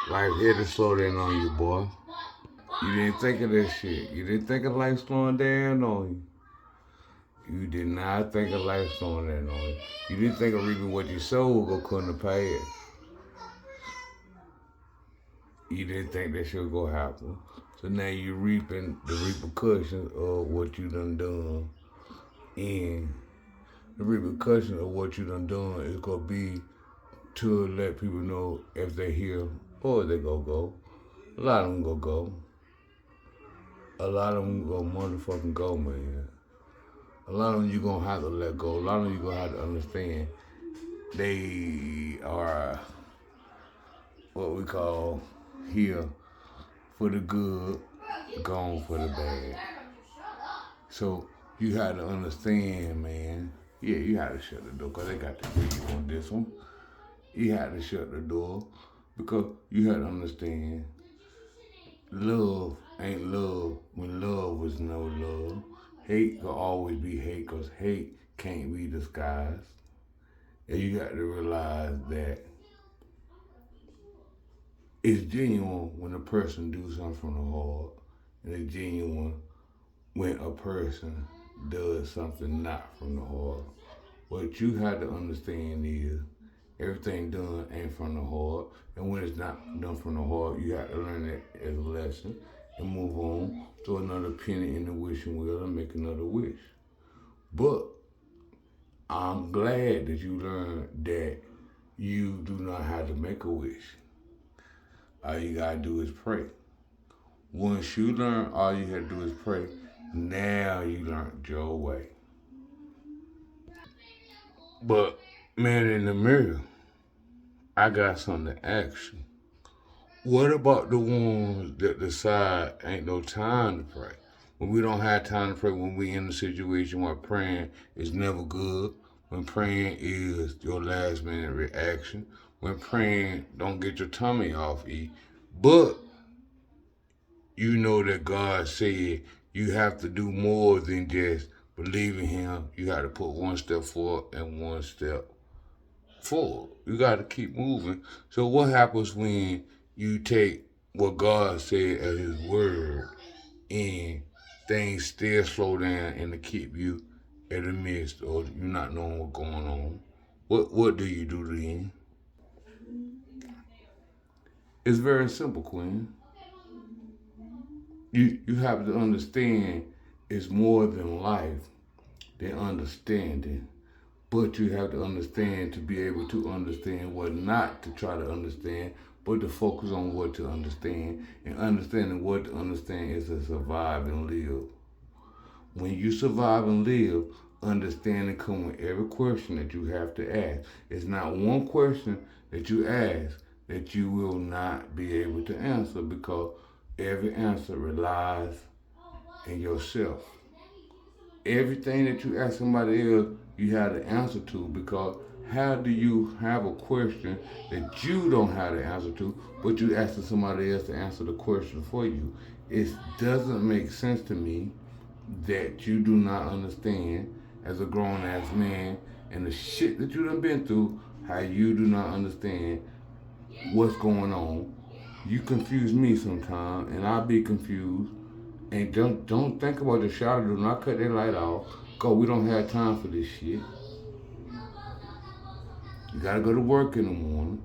Life had to slow down on you, boy. You didn't think of that shit. You didn't think of life slowing down on you. You did not think of life slowing down on you. You didn't think of reaping what you sowed or couldn't have paid. You didn't think that shit was gonna happen. So now you're reaping the repercussions of what you done. And the repercussion of what you done is gonna be to let people know if they here or they go. A lot of them go. A lot of them go motherfucking go, man. A lot of them you gonna have to let go. A lot of them you gonna have to understand they are what we call here for the good, gone for the bad. So you had to understand, man. Yeah, you had to shut the door because they got to hear you on this one. You had to shut the door because you had to understand love ain't love when love was no love. Hate will always be hate because hate can't be disguised. And you got to realize that it's genuine when a person do something from the heart, and it's genuine when a person does something not from the heart. What you have to understand is everything done ain't from the heart, and when it's not done from the heart, you have to learn that as a lesson and move on, throw another penny in the wishing wheel and make another wish. But I'm glad that you learned that you do not have to make a wish. All you gotta do is pray. Once you learn all you have to do is pray, now you learned your way. But man in the mirror, I got something to ask you. What about the ones that decide ain't no time to pray? When we don't have time to pray, when we in a situation where praying is never good, when praying is your last minute reaction, when praying don't get your tummy off, but you know that God said you have to do more than just believe in Him. You got to put one step forward and one step forward. You got to keep moving. So what happens when you take what God said as His word and things still slow down and to keep you in the midst or you not knowing what's going on? What do you do then? It's very simple, Queen. You have to understand it's more than life than understanding. But you have to understand to be able to understand what not to try to understand, but to focus on what to understand. And understanding what to understand is to survive and live. When you survive and live, understanding comes with every question that you have to ask. It's not one question that you ask that you will not be able to answer because every answer relies in yourself. Everything that you ask somebody else, you have the answer to because how do you have a question that you don't have the answer to, but you asking somebody else to answer the question for you? It doesn't make sense to me that you do not understand as a grown ass man and the shit that you done been through, how you do not understand what's going on. You confuse me sometimes and I be confused. And don't think about the shower. Do not cut that light off. Cause we don't have time for this shit. You gotta go to work in the morning.